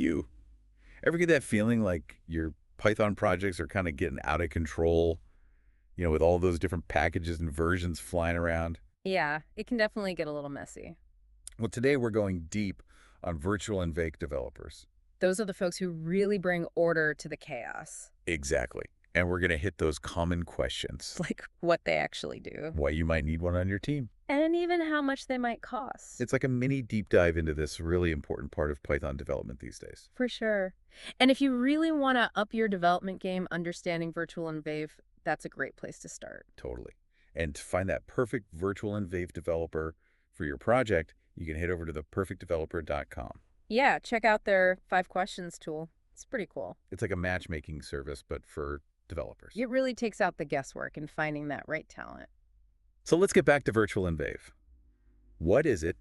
you. Ever get that feeling like your Python projects are kind of getting out of control, with all those different packages and versions flying around? Yeah, it can definitely get a little messy. Well, today we're going deep on virtual and vague developers. Those are the folks who really bring order to the chaos, Exactly. And we're going to hit those common questions. like what they actually do, Why you might need one on your team. and even how much they might cost. It's like a mini deep dive into this really important part of Python development these days. For sure. And if you really want to up your development game, understanding Virtualenv, that's a great place to start. Totally. And to find that perfect virtual and Vave developer for your project, you can head over to theperfectdeveloper.com. Yeah, check out their 5 questions tool. It's pretty cool. It's like a matchmaking service, but for developers. It really takes out the guesswork in finding that right talent. So let's get back to virtual and Vave. What is it,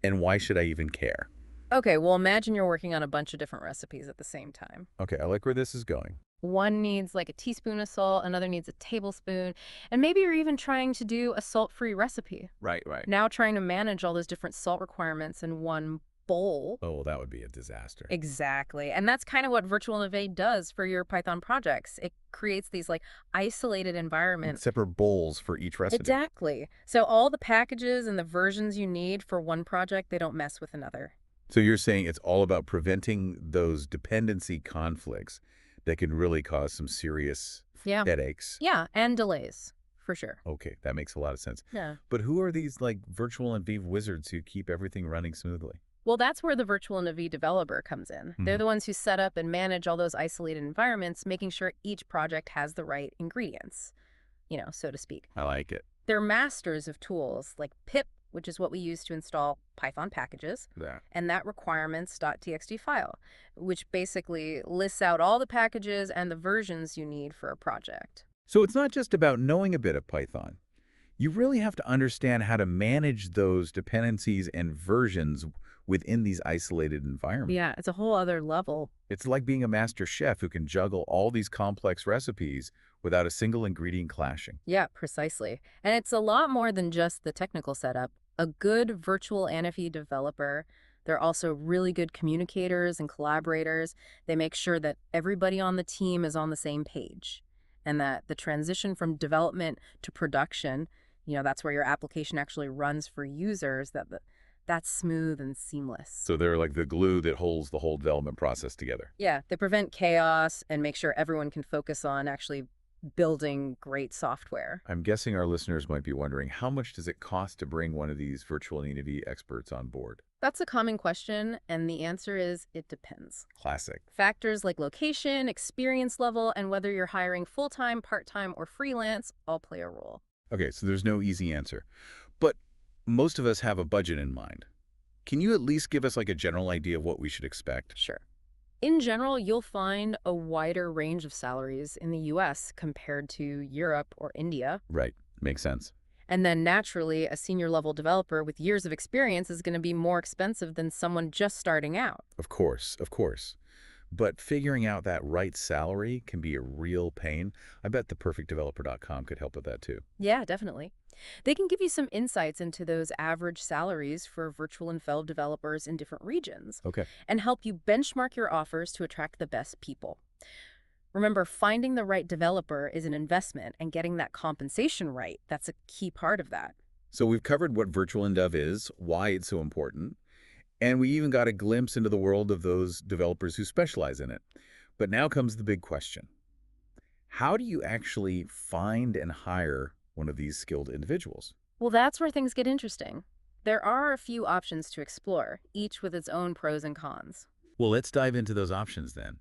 and why should I even care? Okay, well, imagine you're working on a bunch of different recipes at the same time. Okay, I like where this is going. One needs like a teaspoon of salt, another needs a tablespoon, and maybe you're even trying to do a salt-free recipe. Right. Now trying to manage all those different salt requirements in one bowl. Oh, well, that would be a disaster. Exactly. And that's kind of what Virtualenv does for your Python projects. It creates these like isolated environments. Separate bowls for each recipe. Exactly. So all the packages and the versions you need for one project, they don't mess with another. So you're saying it's all about preventing those dependency conflicts that can really cause some serious Yeah. headaches. Yeah, and delays, for sure. Okay, that makes a lot of sense. Yeah. But who are these like virtual and Vive wizards who keep everything running smoothly? Well, that's where the Virtualenv developer comes in. They're the ones who set up and manage all those isolated environments, making sure each project has the right ingredients, so to speak. I like it. They're masters of tools like pip, which is what we use to install Python packages, That. and that requirements.txt file, which basically lists out all the packages and the versions you need for a project. So it's not just about knowing a bit of Python. You really have to understand how to manage those dependencies and versions within these isolated environments. Yeah, it's a whole other level. It's like being a master chef who can juggle all these complex recipes without a single ingredient clashing. Yeah, precisely. And it's a lot more than just the technical setup. A good Virtualenv developer, they're also really good communicators and collaborators. They make sure that everybody on the team is on the same page and that the transition from development to production, that's where your application actually runs for users, that's smooth and seamless. So they're like the glue that holds the whole development process together. Yeah, they prevent chaos and make sure everyone can focus on actually building great software. I'm guessing our listeners might be wondering, how much does it cost to bring one of these Virtualenv experts on board? That's a common question, and the answer is it depends. Classic. Factors like location, experience level, and whether you're hiring full-time, part-time, or freelance all play a role. Okay, so there's no easy answer. But most of us have a budget in mind. Can you at least give us like a general idea of what we should expect? Sure. In general, you'll find a wider range of salaries in the US compared to Europe or India. Right. Makes sense. And then naturally, a senior level developer with years of experience is going to be more expensive than someone just starting out. Of course. But figuring out that right salary can be a real pain. I bet theperfectdeveloper.com could help with that too. Yeah, definitely. They can give you some insights into those average salaries for Virtualenv developers in different regions Okay. and help you benchmark your offers to attract the best people. Remember, finding the right developer is an investment, and getting that compensation right, that's a key part of that. So we've covered what Virtualenv is, why it's so important, and we even got a glimpse into the world of those developers who specialize in it. But now comes the big question. How do you actually find and hire one of these skilled individuals? Well, that's where things get interesting. There are a few options to explore, each with its own pros and cons. Well, let's dive into those options then.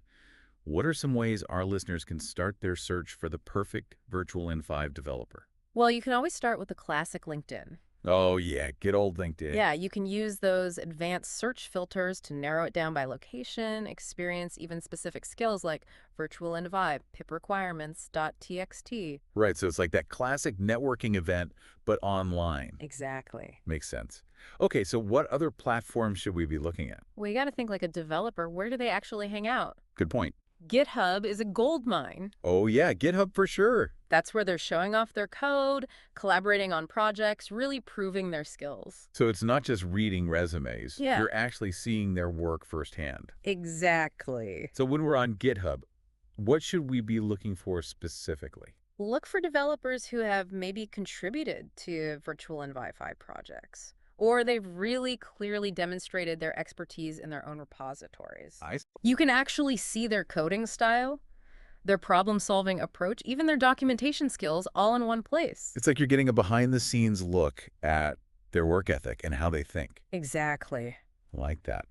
What are some ways our listeners can start their search for the perfect Virtualenv developer? Well, you can always start with the classic LinkedIn. Oh, yeah, good old LinkedIn. Yeah, you can use those advanced search filters to narrow it down by location, experience, even specific skills like Virtualenv, pip requirements.txt. Right, so it's like that classic networking event, but online. Exactly. Makes sense. Okay, so what other platforms should we be looking at? Well, you got to think like a developer. Where do they actually hang out? Good point. GitHub is a gold mine. Oh, yeah, GitHub for sure. That's where they're showing off their code, collaborating on projects, really proving their skills. So it's not just reading resumes. Yeah, You're actually seeing their work firsthand. exactly. So when we're on GitHub, what should we be looking for specifically? Look for developers who have maybe contributed to virtual and Wi-Fi projects, or they've really clearly demonstrated their expertise in their own repositories. I You can actually see their coding style, their problem-solving approach, even their documentation skills all in one place. It's like you're getting a behind-the-scenes look at their work ethic and how they think. Exactly. Like that.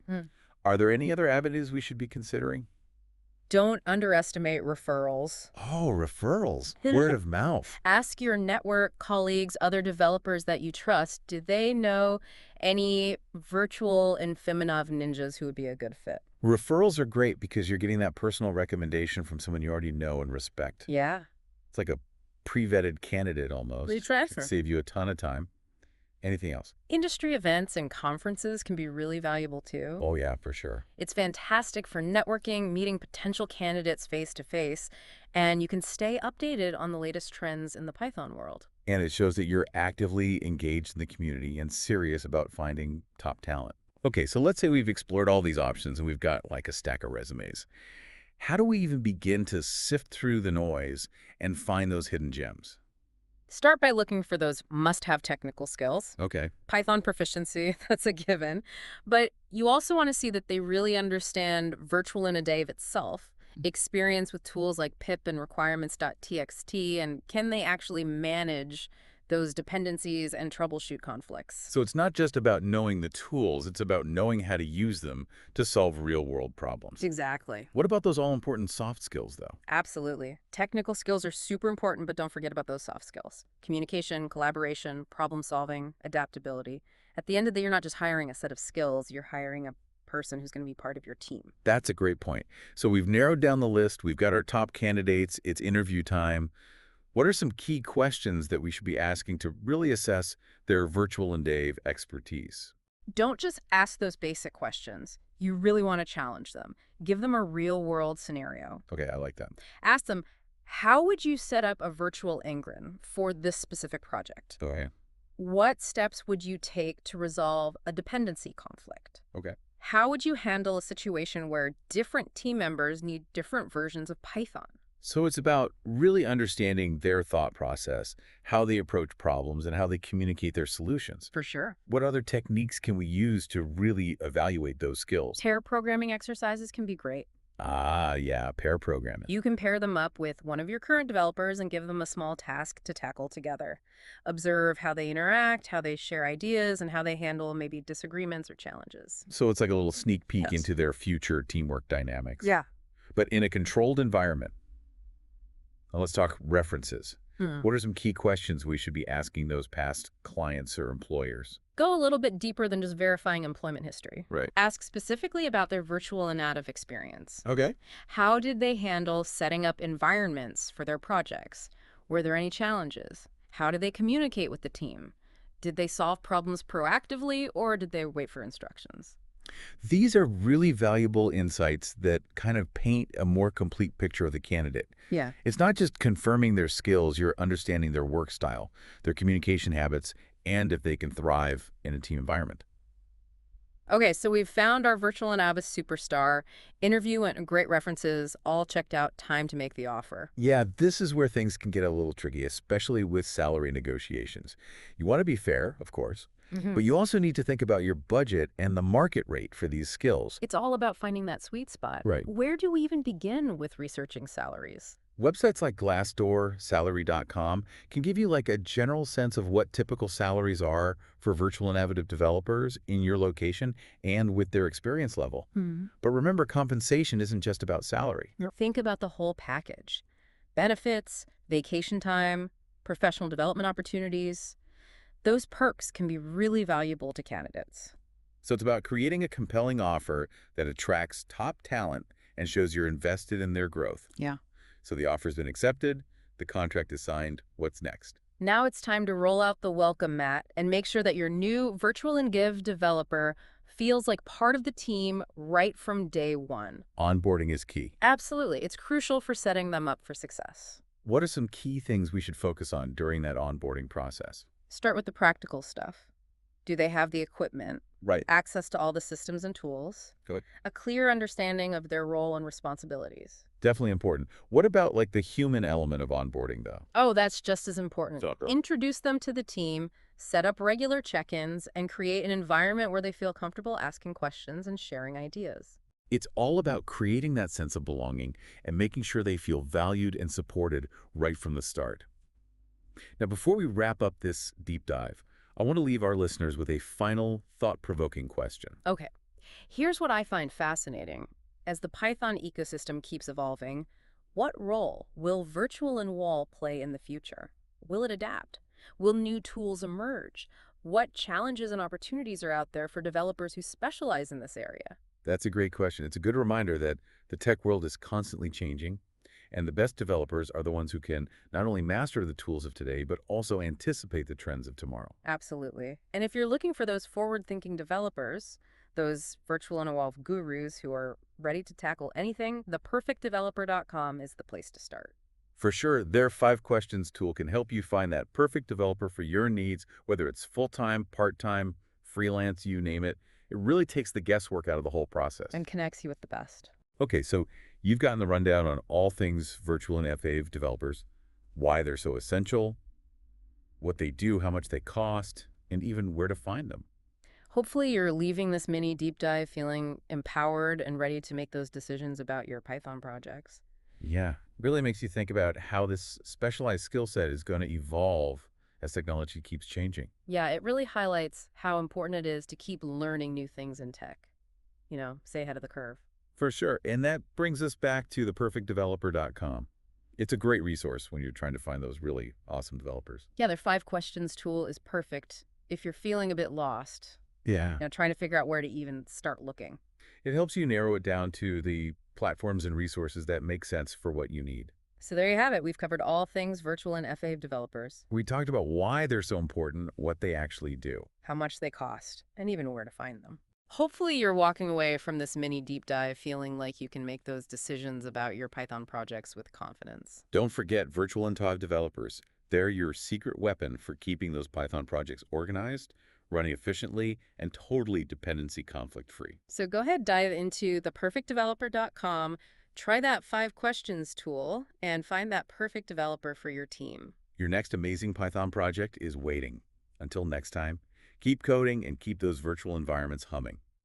Are there any other avenues we should be considering? Don't underestimate referrals. Oh, referrals. Word of mouth. Ask your network, colleagues, other developers that you trust, do they know any virtual and Feminov ninjas who would be a good fit? Referrals are great because you're getting that personal recommendation from someone you already know and respect. Yeah. It's like a pre-vetted candidate almost. Lead transfer. Could save you a ton of time. Anything else? Industry events and conferences can be really valuable too. Oh, yeah, for sure. It's fantastic for networking, meeting potential candidates face to face, and you can stay updated on the latest trends in the Python world. And it shows that you're actively engaged in the community and serious about finding top talent. Okay, so let's say we've explored all these options and we've got like a stack of resumes. How do we even begin to sift through the noise and find those hidden gems? Start by looking for those must-have technical skills. Okay. Python proficiency, that's a given. But you also want to see that they really understand virtualenv itself, experience with tools like pip and requirements.txt, and can they actually manage those dependencies and troubleshoot conflicts. So it's not just about knowing the tools, it's about knowing how to use them to solve real-world problems. Exactly. What about those all-important soft skills, though? Absolutely. Technical skills are super important, but don't forget about those soft skills. Communication, collaboration, problem solving, adaptability. At the end of the day, you're not just hiring a set of skills, you're hiring a person who's going to be part of your team. That's a great point. So we've narrowed down the list, we've got our top candidates, it's interview time. What are some key questions that we should be asking to really assess their Virtualenv expertise? Don't just ask those basic questions. You really want to challenge them. Give them a real-world scenario. Okay, I like that. Ask them, how would you set up a virtual engine for this specific project? Okay. What steps would you take to resolve a dependency conflict? Okay. How would you handle a situation where different team members need different versions of Python? So it's about really understanding their thought process, how they approach problems, and how they communicate their solutions. For sure. What other techniques can we use to really evaluate those skills? Pair programming exercises can be great. Ah, yeah, pair programming. You can pair them up with one of your current developers and give them a small task to tackle together. Observe how they interact, how they share ideas, and how they handle maybe disagreements or challenges. So it's like a little sneak peek Yes. into their future teamwork dynamics. Yeah. But in a controlled environment. Now let's talk references. What are some key questions we should be asking those past clients or employers? Go a little bit deeper than just verifying employment history. Right. Ask specifically about their virtual and native experience. Okay. How did they handle setting up environments for their projects? Were there any challenges? How did they communicate with the team? Did they solve problems proactively or did they wait for instructions? These are really valuable insights that kind of paint a more complete picture of the candidate. Yeah. It's not just confirming their skills, you're understanding their work style, their communication habits, and if they can thrive in a team environment. Okay, so we've found our virtual and Abbas superstar, interview and great references, all checked out, time to make the offer. Yeah, this is where things can get a little tricky, especially with salary negotiations. You want to be fair, of course, but you also need to think about your budget and the market rate for these skills. It's all about finding that sweet spot. Right. Where do we even begin with researching salaries? Websites like Glassdoor, Salary.com can give you like a general sense of what typical salaries are for virtual and innovative developers in your location and with their experience level. But remember, compensation isn't just about salary. Think about the whole package. Benefits, vacation time, professional development opportunities. Those perks can be really valuable to candidates. So it's about creating a compelling offer that attracts top talent and shows you're invested in their growth. Yeah. So the offer's been accepted, the contract is signed, what's next? Now it's time to roll out the welcome mat and make sure that your new Virtualenv developer feels like part of the team right from day one. Onboarding is key. Absolutely. It's crucial for setting them up for success. What are some key things we should focus on during that onboarding process? Start with the practical stuff. Do they have the equipment, Right. access to all the systems and tools, Good. a clear understanding of their role and responsibilities? Definitely important. What about like the human element of onboarding, though? Oh, that's just as important. So, Introduce them to the team, set up regular check-ins, and create an environment where they feel comfortable asking questions and sharing ideas. it's all about creating that sense of belonging and making sure they feel valued and supported right from the start. Now, before we wrap up this deep dive, I want to leave our listeners with a final thought-provoking question. Okay, here's what I find fascinating. As the Python ecosystem keeps evolving, what role will Virtualenv play in the future? Will it adapt? Will new tools emerge? What challenges and opportunities are out there for developers who specialize in this area? That's a great question. It's a good reminder that the tech world is constantly changing, and the best developers are the ones who can not only master the tools of today, but also anticipate the trends of tomorrow. Absolutely. And if you're looking for those forward-thinking developers, those Virtualenv gurus who are ready to tackle anything, theperfectdeveloper.com is the place to start. For sure, their 5 questions tool can help you find that perfect developer for your needs, whether it's full-time, part-time, freelance, you name it. It really takes the guesswork out of the whole process. And connects you with the best. Okay, so you've gotten the rundown on all things virtual and FA developers, why they're so essential, what they do, how much they cost, and even where to find them. Hopefully you're leaving this mini deep dive feeling empowered and ready to make those decisions about your Python projects. Yeah, really makes you think about how this specialized skill set is going to evolve as technology keeps changing. Yeah, it really highlights how important it is to keep learning new things in tech. Stay ahead of the curve. For sure. And that brings us back to theperfectdeveloper.com. It's a great resource when you're trying to find those really awesome developers. Yeah, their 5 questions tool is perfect if you're feeling a bit lost, Yeah. trying to figure out where to even start looking. It helps you narrow it down to the platforms and resources that make sense for what you need. So there you have it. We've covered all things virtual and FA developers, We talked about why they're so important, what they actually do. how much they cost, and even where to find them. Hopefully you're walking away from this mini deep dive feeling like you can make those decisions about your Python projects with confidence. Don't forget Virtualenv developers. They're your secret weapon for keeping those Python projects organized, running efficiently, and totally dependency conflict-free. So go ahead, dive into theperfectdeveloper.com, try that 5 questions tool, and find that perfect developer for your team. Your next amazing Python project is waiting. Until next time, keep coding and keep those virtual environments humming.